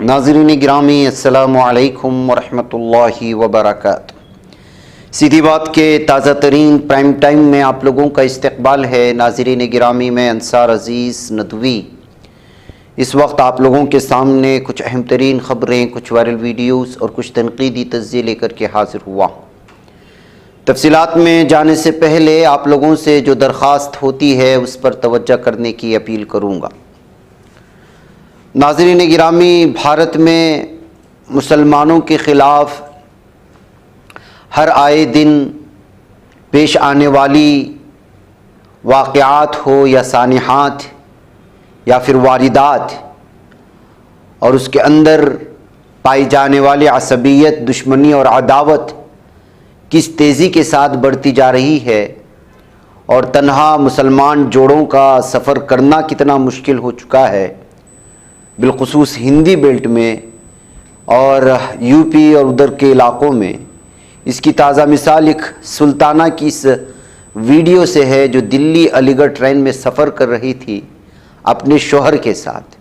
नाज़रीन गिरामी अस्सलामु अलैकुम वरहमतुल्लाहि वबरकातुहू। सीधी बात के ताज़ा तरीन प्राइम टाइम में आप लोगों का इस्तकबाल है। नाज़रीन गिरामी में अंसार अज़ीज़ नदवी इस वक्त आप लोगों के सामने कुछ अहम तरीन ख़बरें, कुछ वायरल वीडियोज़ और कुछ तनक़ीदी तज्ज़िये लेकर के हाज़िर हुआ। तफसीलात में जाने से पहले आप लोगों से जो दरख्वास्त होती है उस पर तवज्जो करने की अपील करूँगा। नाज़रीन गिरामी, भारत में मुसलमानों के ख़िलाफ़ हर आए दिन पेश आने वाली वाक़यात हो या सानिहात या फिर वारिदात, और उसके अंदर पाई जाने वाली असबियत, दुश्मनी और अदावत किस तेज़ी के साथ बढ़ती जा रही है और तन्हा मुसलमान जोड़ों का सफ़र करना कितना मुश्किल हो चुका है, बिलखुसूस हिंदी बेल्ट में और यूपी और उधर के इलाक़ों में। इसकी ताज़ा मिसाल एक सुल्ताना की इस वीडियो से है जो दिल्ली अलीगढ़ ट्रेन में सफ़र कर रही थी अपने शौहर के साथ।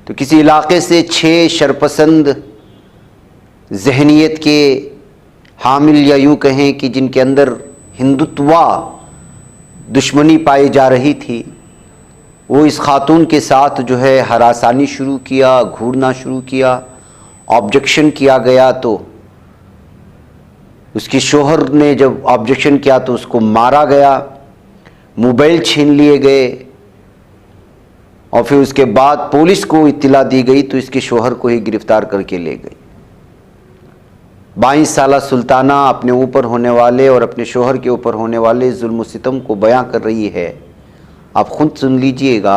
तो किसी इलाक़े से 6 शरपसंद जहनीत के हामिल, या यूँ कहें कि जिनके अंदर हिंदुत्वा दुश्मनी पाई जा रही थी, वो इस खातून के साथ जो है हरासानी शुरू किया, घूरना शुरू किया। ऑब्जेक्शन किया गया तो उसके शौहर ने जब ऑब्जेक्शन किया तो उसको मारा गया, मोबाइल छीन लिए गए और फिर उसके बाद पुलिस को इत्तला दी गई तो इसके शौहर को ही गिरफ्तार करके ले गई। 22 साला सुल्ताना अपने ऊपर होने वाले और अपने शौहर के ऊपर होने वाले जुल्म सितम को बयां कर रही है। आप खुद सुन लीजिएगा,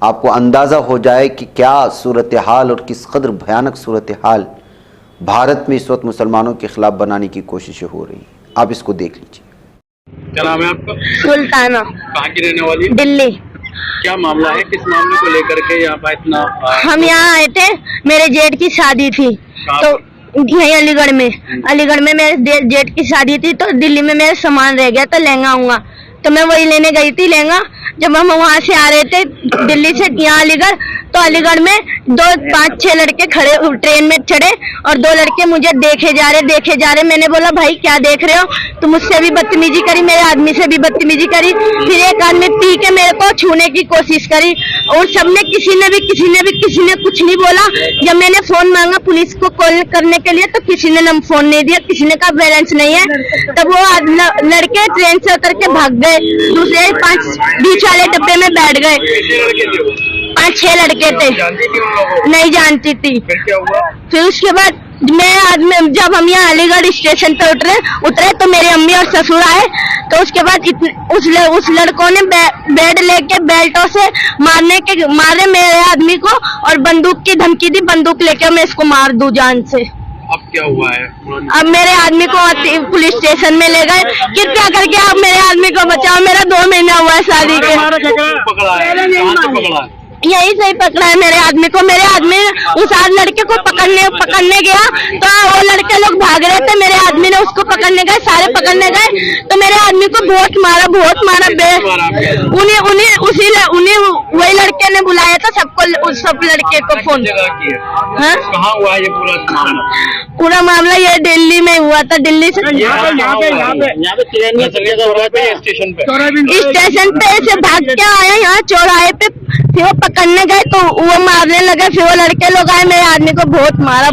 आपको अंदाज़ा हो जाए कि क्या सूरत हाल और किस कदर भयानक सूरत हाल भारत में इस वक्त मुसलमानों के ख़िलाफ़ बनाने की कोशिशें हो रही हैं। आप इसको देख लीजिए। क्या नाम है आपका? सुल्ताना। कहाँ की रहने वाली? दिल्ली। क्या मामला है, किस मामले को लेकर के यहाँ पर इतना? हम यहाँ आए थे, मेरे जेठ की शादी थी तो यहीं अलीगढ़ में मेरे जेठ की शादी थी तो दिल्ली में मेरा सामान रह गया तो लहंगा आऊंगा, तो मैं वही लेने गई थी लहंगा। जब हम वहाँ से आ रहे थे दिल्ली से यहाँ अलीगढ़, तो अलीगढ़ में 5-6 लड़के खड़े ट्रेन में चढ़े और 2 लड़के मुझे देखे जा रहे। मैंने बोला भाई क्या देख रहे हो? तो मुझसे भी बदतमीजी करी, मेरे आदमी से भी बदतमीजी करी। फिर एक आदमी पी के मेरे को छूने की कोशिश करी और सबने किसी ने कुछ नहीं बोला। जब मैंने फोन मांगा पुलिस को कॉल करने के लिए तो किसी ने फोन नहीं दिया, किसी ने कहा बैलेंस नहीं है। तब वो लड़के ट्रेन से उतर के भाग गए, दूसरे 5 बीच वाले डब्बे में बैठ गए। 5-6 लड़के थे, नहीं जानती थी। फिर उसके बाद जब हम यहाँ अलीगढ़ स्टेशन पर उतरे तो मेरी अम्मी और ससुर आए। तो उसके बाद उस लड़कों ने बेड लेके बेल्टों से मारे मेरे आदमी को और बंदूक की धमकी दी, बंदूक लेके मैं इसको मार दूं जान से। अब क्या हुआ है? अब मेरे आदमी को पुलिस स्टेशन में ले गए, कृपया करके आप मेरे आदमी को बचाओ। मेरा 2 महीना हुआ है शादी के। पकड़ा है? कहाँ से पकड़ा है? यही से ही पकड़ा है मेरे आदमी को। मेरे आदमी उस लड़के को पकड़ने गया तो वो लड़के लोग भाग रहे थे, मेरे आदमी ने उसको पकड़ने गए, सारे पकड़ने गए तो मेरे आदमी को बहुत मारा। उन्हीं वही लड़के ने बुलाया था सब लड़के को फोन। कहाँ हुआ ये पूरा मामला ये दिल्ली में हुआ था। दिल्ली से स्टेशन पे ऐसे भाग के आए यहाँ चौराहे पे, फिर वो पकड़ने गए तो वो मारने लगे। फिर वो लड़के लोग आए, मेरे आदमी को बहुत मारा।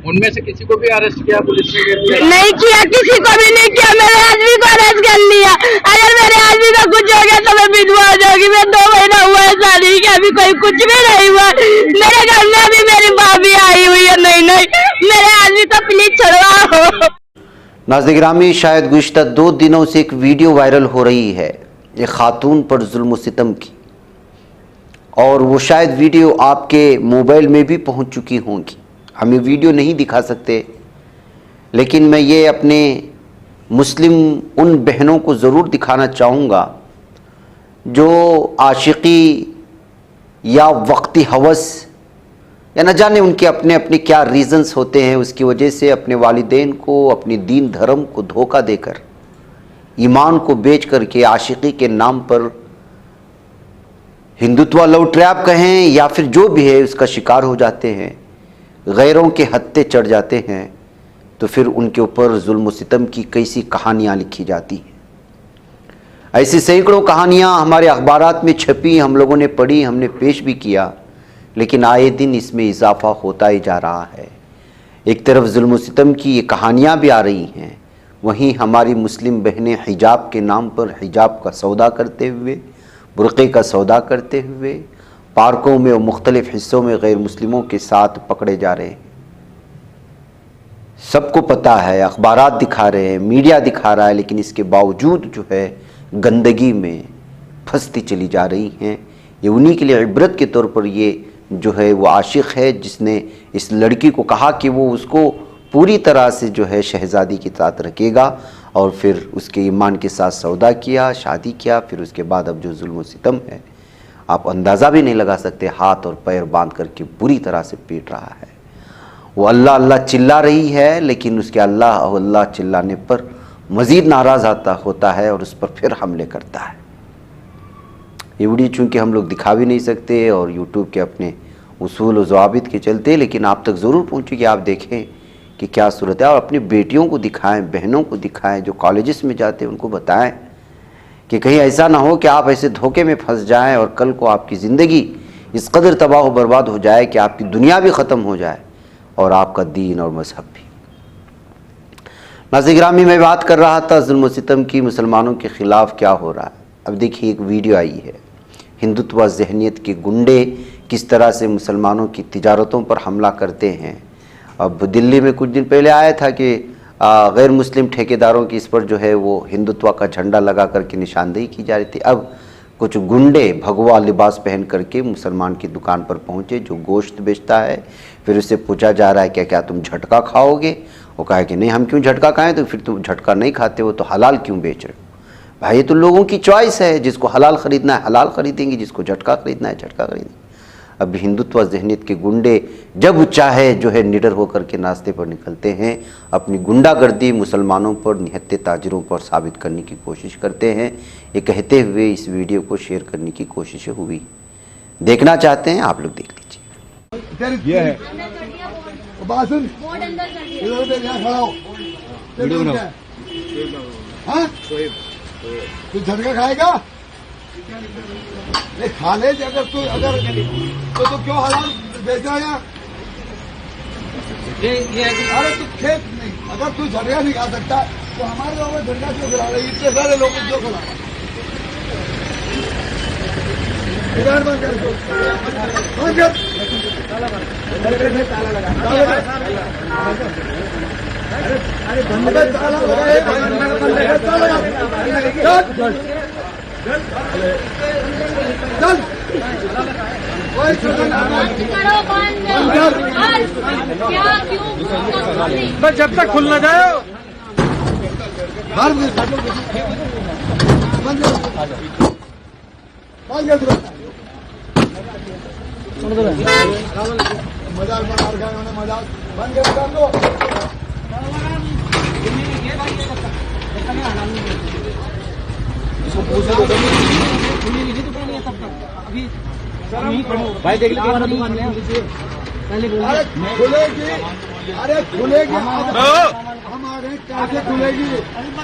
उनमें से किसी को भी अरेस्ट किया पुलिस ने? नहीं किया, किसी को भी नहीं किया। मेरे आदमी को अरेस्ट कर लिया। अगर मेरे आदमी का कुछ हो गया तो मैं विधवा हो जाऊंगी। मैं 2 महीना हुआ है शादी के, अभी कोई कुछ भी नहीं हुआ। मेरे घर में अभी मेरी भाभी आई हुई है। नहीं मेरे आदमी को प्लीज छुड़वाओ। नाज़रीन गिरामी, शायद गुज़िश्ता 2 दिनों से एक वीडियो वायरल हो रही है एक खातून पर जुल्म सितम की, और वो शायद वीडियो आपके मोबाइल में भी पहुंच चुकी होंगी। हम ये वीडियो नहीं दिखा सकते, लेकिन मैं ये अपने मुस्लिम उन बहनों को ज़रूर दिखाना चाहूँगा जो आशिकी या वक्ती हवस या न जाने उनके अपने अपने क्या रीज़न्स होते हैं, उसकी वजह से अपने वालिदैन को, अपनी दीन धर्म को धोखा देकर, ईमान को बेच करके आशिकी के नाम पर हिंदुत्व लव ट्रैप कहें या फिर जो भी है उसका शिकार हो जाते हैं, गैरों के हत्थे चढ़ जाते हैं, तो फिर उनके ऊपर जुल्म व सितम की कैसी कहानियाँ लिखी जाती हैं। ऐसी सैकड़ों कहानियाँ हमारे अखबारात में छपी, हम लोगों ने पढ़ी, हमने पेश भी किया, लेकिन आए दिन इसमें इजाफा होता ही जा रहा है। एक तरफ जुल्म व सितम की ये कहानियाँ भी आ रही हैं, वहीं हमारी मुस्लिम बहनें हिजाब के नाम पर हिजाब का सौदा करते हुए, बुर्क़े का सौदा करते हुए पार्कों में और मुख्तलिफ़ हिस्सों में गैर मुस्लिमों के साथ पकड़े जा रहे हैं। सबको पता है, अखबारात दिखा रहे हैं, मीडिया दिखा रहा है, लेकिन इसके बावजूद जो है गंदगी में फंसती चली जा रही हैं। ये उन्हीं के लिए इबरत के तौर पर ये जो है वो आशिक है जिसने इस लड़की को कहा कि वो उसको पूरी तरह से जो है शहज़ादी के साथ रखेगा, और फिर उसके ईमान के साथ सौदा किया, शादी किया। फिर उसके बाद अब जो जुल्म व सितम है, आप अंदाज़ा भी नहीं लगा सकते, हाथ और पैर बांध करके बुरी तरह से पीट रहा है। वो अल्लाह अल्लाह चिल्ला रही है, लेकिन उसके अल्लाह और अल्लाह चिल्लाने पर मज़ीद नाराज़ होता है और उस पर फिर हमले करता है। ये वीडियो चूँकि हम लोग दिखा भी नहीं सकते और यूट्यूब के अपने उसूल और ज़वाबित के चलते, लेकिन आप तक ज़रूर पहुँचे कि आप देखें कि क्या सूरत है, और अपनी बेटियों को दिखाएं, बहनों को दिखाएं, जो कॉलेजेस में जाते हैं उनको बताएं कि कहीं ऐसा ना हो कि आप ऐसे धोखे में फंस जाएं और कल को आपकी ज़िंदगी इस कदर तबाह व बर्बाद हो जाए कि आपकी दुनिया भी ख़त्म हो जाए और आपका दीन और मज़हब भी। नाज़रीन गिरामी, मैं बात कर रहा था जुल्म व सितम की, मुसलमानों के ख़िलाफ़ क्या हो रहा है। अब देखिए एक वीडियो आई है, हिंदुत्व ज़हनियत के गुंडे किस तरह से मुसलमानों की तिजारतों पर हमला करते हैं। अब दिल्ली में कुछ दिन पहले आया था कि गैर मुस्लिम ठेकेदारों की इस पर जो है वो हिंदुत्व का झंडा लगा करके निशानदेही की जा रही थी। अब कुछ गुंडे भगवा लिबास पहन करके मुसलमान की दुकान पर पहुंचे जो गोश्त बेचता है। फिर उससे पूछा जा रहा है क्या क्या तुम झटका खाओगे? वो कहा कि नहीं, हम क्यों झटका खाएं? तो फिर तुम झटका नहीं खाते हो तो हलाल क्यों बेच रहे हो? भाई ये तो लोगों की चॉइस है, जिसको हलाल ख़रीदना है हलाल ख़रीदेंगे, जिसको झटका ख़रीदना है झटका खरीदेंगे। अब हिंदुत्व ज़हनियत के गुंडे जब चाहे जो है निडर होकर के नाश्ते पर निकलते हैं, अपनी गुंडागर्दी मुसलमानों पर, निहत्ते ताजिरों पर साबित करने की कोशिश करते हैं। ये कहते हुए इस वीडियो को शेयर करने की कोशिश हुई। देखना चाहते हैं आप लोग देख लीजिए। ये है तू झटका खाएगा? नहीं खा ले, अगर तो क्यों हलाल बेच रहा है? अरे तू खेत नहीं, अगर तू झटका नहीं खा सकता तो हमारे लोगों में झटका क्यों खिला रहे? इतने सारे लोग क्यों खिला रहे? ताला लगा, अरे बंद कर, ताला बस जब तक खुल ना जाए मजाक बना रखा है उन्होंने, मजाक बंद कर दो। भाई देख लीजिए, अरे खुलेगी, हम आ गए, कैसे खुलेगी?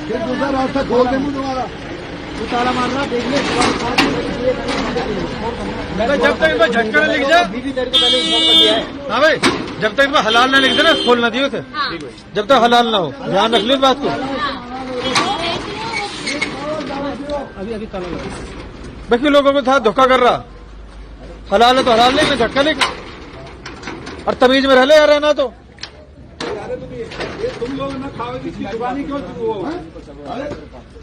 फिर दूसरा रास्ता खोल देंगे तुम्हारा, ताला मारना देख ले। जब तक इनको झटका न लिख जाए, हाँ भाई, जब तक इनको हलाल ना लिख दे ना, खोल ना दियो थे, जब तक हलाल ना हो। ध्यान रख लो इस बात को। अभी ताला लगा, बाकी लोगों के साथ धोखा कर रहा। हलाल है तो हलाल नहीं, झटका लिख, और तमीज में रह ले यार, रहना तो। तुम लोग ना खाओ, किसकी जुबानी क्यों?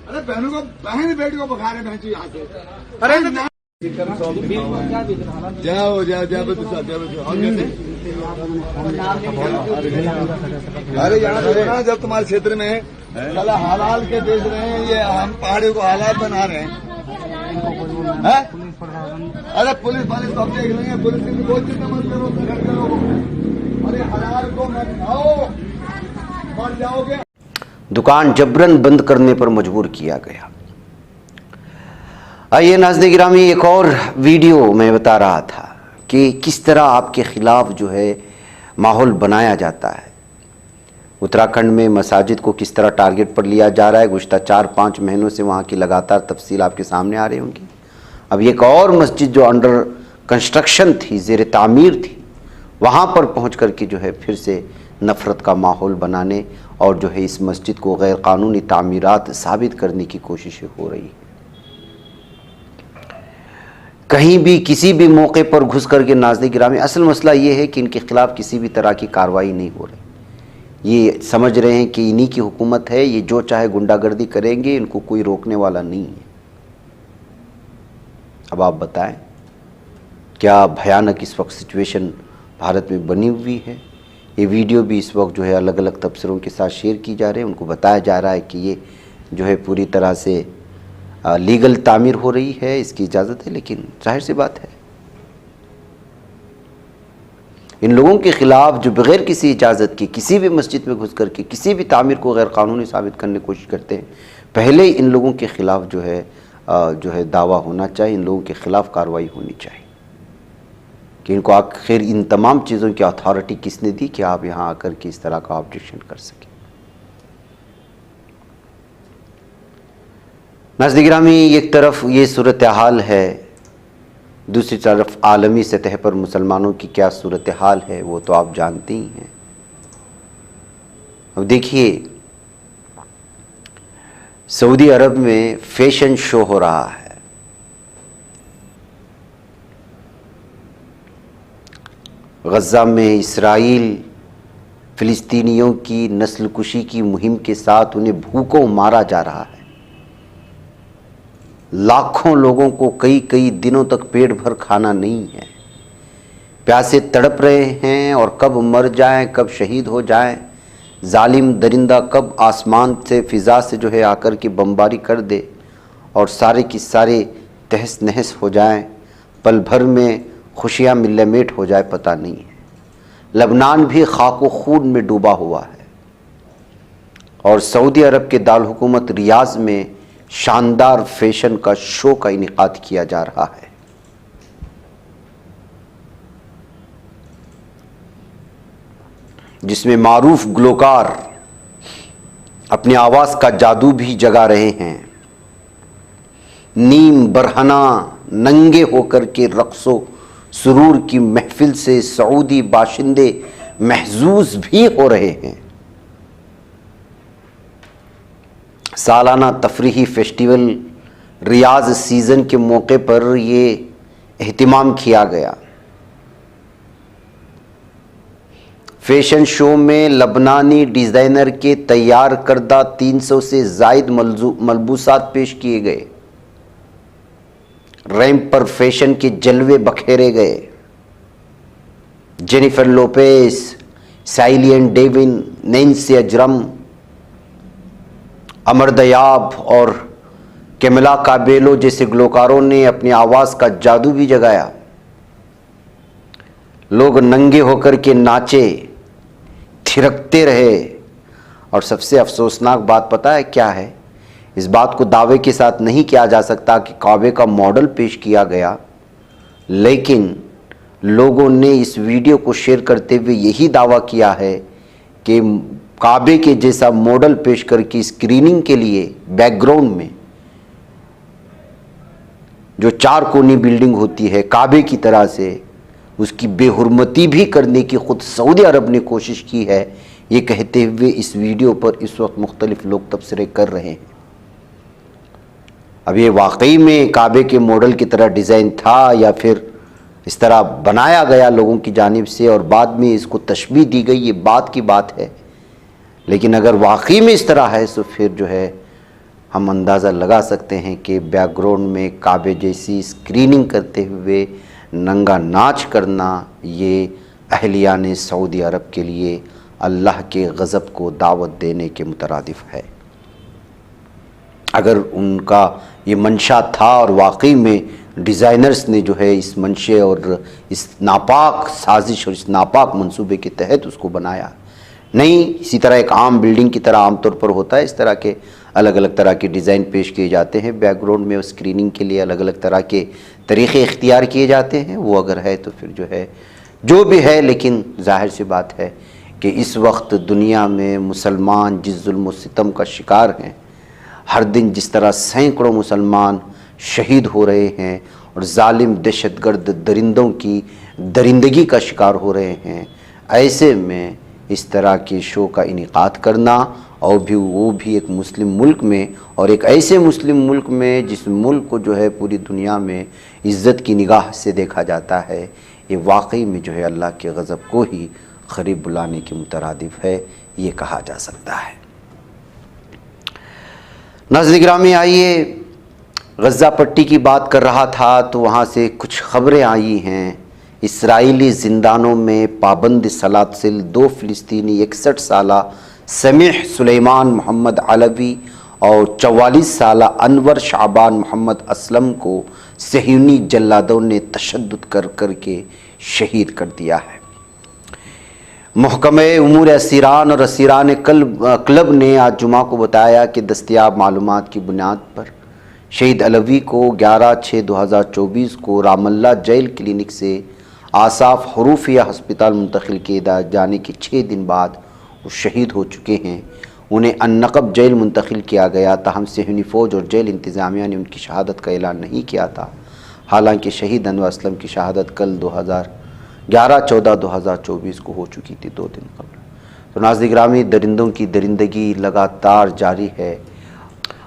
अरे बहनों को, बहन बेटी को बुखार है, बहन यहाँ से। अरे जाओ अरे यहाँ जब तुम्हारे क्षेत्र में साला हलाल के बेच रहे हैं, ये हम पहाड़ियों को हलाल बना रहे हैं। अरे पुलिस वाले सब देख लेंगे, पुलिस की कोई चिंता मत करो, संघर्ष करो। अरे हलाल को मत खाओ, मर जाओगे। दुकान जबरन बंद करने पर मजबूर किया गया। आइए नाज़रीन गिरामी, एक और वीडियो में बता रहा था कि किस तरह आपके ख़िलाफ़ जो है माहौल बनाया जाता है। उत्तराखंड में मसाजिद को किस तरह टारगेट पर लिया जा रहा है। गुज़श्ता 4-5 महीनों से वहाँ की लगातार तफसील आपके सामने आ रही होंगी। अब एक और मस्जिद जो अंडर कंस्ट्रक्शन थी, ज़ेर तामीर थी, वहाँ पर पहुँच कर के जो है फिर से नफ़रत का माहौल बनाने और जो है इस मस्जिद को गैर कानूनी तामीरात साबित करने की कोशिशें हो रही हैं। कहीं भी किसी भी मौके पर घुस करके नाज़रीन गिरामी, असल मसला ये है कि इनके ख़िलाफ़ किसी भी तरह की कार्रवाई नहीं हो रही। ये समझ रहे हैं कि इन्हीं की हुकूमत है, ये जो चाहे गुंडागर्दी करेंगे, इनको कोई रोकने वाला नहीं है। अब आप बताएं क्या भयानक इस वक्त सिचुएशन भारत में बनी हुई है। ये वीडियो भी इस वक्त जो है अलग अलग तबसरों के साथ शेयर की जा रहे हैं। उनको बताया जा रहा है कि ये जो है पूरी तरह से लीगल तामीर हो रही है, इसकी इजाज़त है, लेकिन जाहिर सी बात है इन लोगों के ख़िलाफ़ जो बग़ैर किसी इजाज़त के किसी भी मस्जिद में घुस करके किसी भी तामीर को गैर कानूनी साबित करने की कोशिश करते हैं, पहले इन लोगों के ख़िलाफ़ जो है दावा होना चाहिए, इन लोगों के ख़िलाफ़ कार्रवाई होनी चाहिए कि इनको आखिर इन तमाम चीज़ों की अथॉरिटी किसने दी कि आप यहाँ आकर के इस तरह का ऑब्जेक्शन कर सकें। नाज़रीन गिरामी, एक तरफ ये सूरत हाल है, दूसरी तरफ आलमी सतह पर मुसलमानों की क्या सूरत हाल है वो तो आप जानते ही हैं। अब देखिए, सऊदी अरब में फैशन शो हो रहा है। गज़ा में इसराइल फ़िलिस्तीनियों की नस्लकुशी की मुहिम के साथ उन्हें भूखों मारा जा रहा है। लाखों लोगों को कई कई दिनों तक पेट भर खाना नहीं है, प्यासे तड़प रहे हैं और कब मर जाएं, कब शहीद हो जाएं, जालिम दरिंदा कब आसमान से फ़िज़ा से जो है आकर के बमबारी कर दे और सारे की सारे तहस नहस हो जाएं, पल भर में खुशियाँ मिल्लमेट हो जाए, पता नहीं है। लबनान भी खाक व खून में डूबा हुआ है और सऊदी अरब के दारुल-हुकूमत रियाज़ में शानदार फैशन का शो का इनेकाद किया जा रहा है। जिसमें मारूफ ग्लोकार अपनी आवाज़ का जादू भी जगा रहे हैं। नीम बरहना नंगे होकर के रक्सो सुरूर की महफिल से सऊदी बाशिंदे महजूज भी हो रहे हैं। सालाना तफरीही फेस्टिवल रियाज सीज़न के मौके पर ये एहतिमाम किया गया। फैशन शो में लबनानी डिज़ाइनर के तैयार करदा 300 से ज़ायद मलबूसात पेश किए गए। रैंप पर फैशन के जलवे बखेरे गए। जेनिफर लोपेज, साइलियन डेविन, नैन्सी अजरम, अमर दयाब और कैमिला काबेलो जैसे ग्लोकारों ने अपनी आवाज़ का जादू भी जगाया। लोग नंगे होकर के नाचे, थिरकते रहे और सबसे अफसोसनाक बात पता है क्या है? इस बात को दावे के साथ नहीं किया जा सकता कि काबे का मॉडल पेश किया गया, लेकिन लोगों ने इस वीडियो को शेयर करते हुए यही दावा किया है कि काबे के जैसा मॉडल पेश करके स्क्रीनिंग के लिए बैकग्राउंड में जो 4 कोनी बिल्डिंग होती है काबे की तरह से, उसकी बेहुरमती भी करने की खुद सऊदी अरब ने कोशिश की है। ये कहते हुए इस वीडियो पर इस वक्त मुख्तलिफ लोग तबसरे कर रहे हैं। अब ये वाकई में काबे के मॉडल की तरह डिज़ाइन था या फिर इस तरह बनाया गया लोगों की जानिब से और बाद में इसको तशबीह दी गई, ये बात की बात है। लेकिन अगर वाकई में इस तरह है तो फिर जो है हम अंदाज़ा लगा सकते हैं कि बैकग्राउंड में काबे जैसी स्क्रीनिंग करते हुए नंगा नाच करना ये अहलियान सऊदी अरब के लिए अल्लाह के गज़ब को दावत देने के मुतरादिफ है। अगर उनका ये मंशा था और वाकई में डिज़ाइनर्स ने जो है इस मंशे और इस नापाक साजिश और इस नापाक मंसूबे के तहत उसको बनाया, नहीं इसी तरह एक आम बिल्डिंग की तरह आमतौर पर होता है, इस तरह के अलग अलग तरह के डिज़ाइन पेश किए जाते हैं बैकग्राउंड में, स्क्रीनिंग के लिए अलग अलग तरह के तरीक़े इख्तियार किए जाते हैं। वो अगर है तो फिर जो है जो भी है, लेकिन जाहिर सी बात है कि इस वक्त दुनिया में मुसलमान जिस जुल्म व सितम का शिकार हैं, हर दिन जिस तरह सैकड़ों मुसलमान शहीद हो रहे हैं और जालिम दहशतगर्द दरिंदों की दरिंदगी का शिकार हो रहे हैं, ऐसे में इस तरह के शो का इनेकाद करना और भी वो भी एक मुस्लिम मुल्क में, और एक ऐसे मुस्लिम मुल्क में जिस मुल्क को जो है पूरी दुनिया में इज़्ज़त की निगाह से देखा जाता है, ये वाकई में जो है अल्लाह के गज़ब को ही क़रीब बुलाने के मुतरादिफ है, ये कहा जा सकता है। नाज़रीन गिरामी, आइए गज़ा पट्टी की बात कर रहा था तो वहाँ से कुछ ख़बरें आई हैं। इसराइली ज़िंदानों में पाबंद सलासिल 2 फ़िलिस्तीनी 61 साला समीह सुलेमान मोहम्मद अलवी और 44 साला अनवर शाबान मोहम्मद असलम को सहयूनी जल्लादों ने तशद्दुद कर करके शहीद कर दिया है। महकमे उमूर असीरान और असीरान क्लब ने आज जुमा को बताया कि दस्तयाब मालूमात की बुनियाद पर शहीद अलवी को 11/6/2024 को रामल्ला जेल क्लिनिक से आसाफ हरूफिया हस्पताल मुंतकिल किए जाने के 6 दिन बाद वो शहीद हो चुके हैं। उन्हें अन्नकब जेल मुंतकिल किया गया, ताहम सहयूनी फ़ौज और जेल इंतज़ामिया ने उनकी शहादत का ऐलान नहीं किया था। हालांकि शहीद अनवर असलम की शहादत कल 11/14/2024 को हो चुकी थी, 2 दिन कबल। तो नाज़रीन गिरामी, दरिंदों की दरिंदगी लगातार जारी है।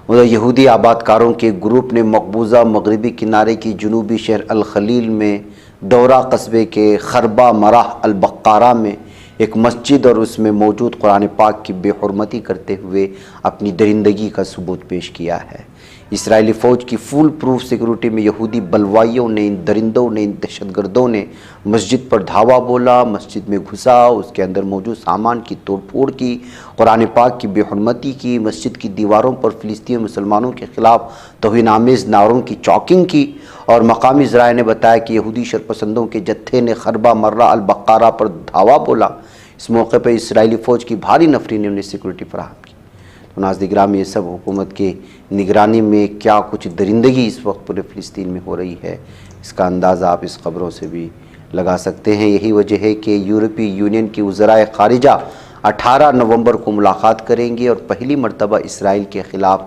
उधर यहूदी आबादकारों के ग्रुप ने मकबूजा मगरबी किनारे की जनूबी शहर अल खलील में दौरा कस्बे के खरबा मराह अल बक्कारा में एक मस्जिद और उसमें मौजूद कुरान पाक की बेहुरमती करते हुए अपनी दरिंदगी का सबूत पेश किया है। इसराइली फ़ौज की फुल प्रूफ सिक्योरिटी में यहूदी बलवाइयों ने, इन दरिंदों ने, इन दहशतगर्दों ने मस्जिद पर धावा बोला, मस्जिद में घुसा, उसके अंदर मौजूद सामान की तोड़फोड़ की, कुरान पाक की बेहुरमती की, मस्जिद की दीवारों पर फ़िलिस्तीनी मुसलमानों के ख़िलाफ़ तौहीन-आमेज़ नारों की चॉकिंग की। और मकामी ज़राए ने बताया कि यहूदी शरपसंदों के जत्थे ने खरबा मर्रा अल बक्कारा पर धावा बोला। इस मौके पर इसराइली फ़ौज की भारी नफरी ने उन्हें सिक्योरिटी फराहम की। तो नाज़रीन गिरामी, ये सब हुकूमत के निगरानी में क्या कुछ दरिंदगी इस वक्त पूरे फ़िलिस्तीन में हो रही है, इसका अंदाज़ा आप इस ख़बरों से भी लगा सकते हैं। यही वजह है कि यूरोपीय यूनियन की वज़राए ख़ारिजा 18 नवंबर को मुलाकात करेंगे और पहली मरतबा इसराइल के ख़िलाफ़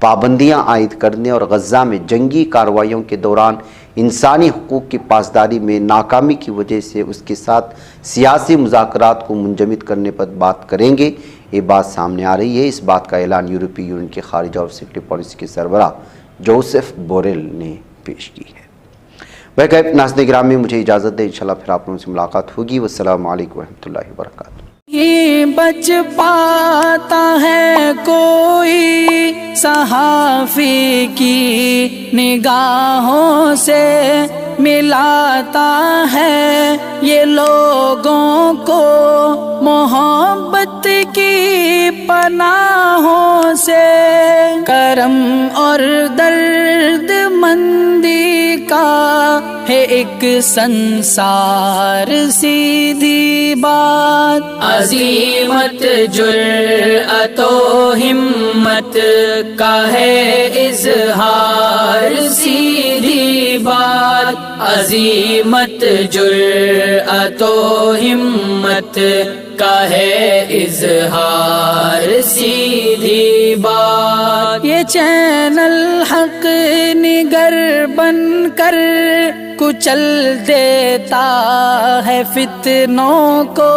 पाबंदियाँ आयद करने और गज़ा में जंगी कार्रवाइयों के दौरान इंसानी हुकूक की पासदारी में नाकामी की वजह से उसके साथ सियासी मुज़ाकरात को मुंजमद करने पर बात करेंगे। ये बात सामने आ रही है। इस बात का ऐलान यूरोपीय यूनियन के खारिजा और सिक्योरिटी पॉलिसी के सरबराह जोसेफ बोरेल ने पेश की है। वह कहते नाज़रीन गिरामी, मुझे इजाज़त दें, इंशाल्लाह फिर आप लोगों से मुलाकात होगी। वस्सलामु अलैकुम रहमतुल्लाहि व बरकातुहू। ये बच पाता है कोई सहाफ़ी की निगाहों से, मिलाता है ये लोगों को मोहब्बत की पनाहों से। करम और दर्दमंदी का है एक संसार, सीधी बात। अज़ीमत जुर्अतो हिम्मत का है इज़हार, सीधी बात। अज़ीमत जुर्अतो हिम्मत का है इज़हार, सीधी बात। ये चैनल हक निगर बनकर कुचल देता है फितनों को,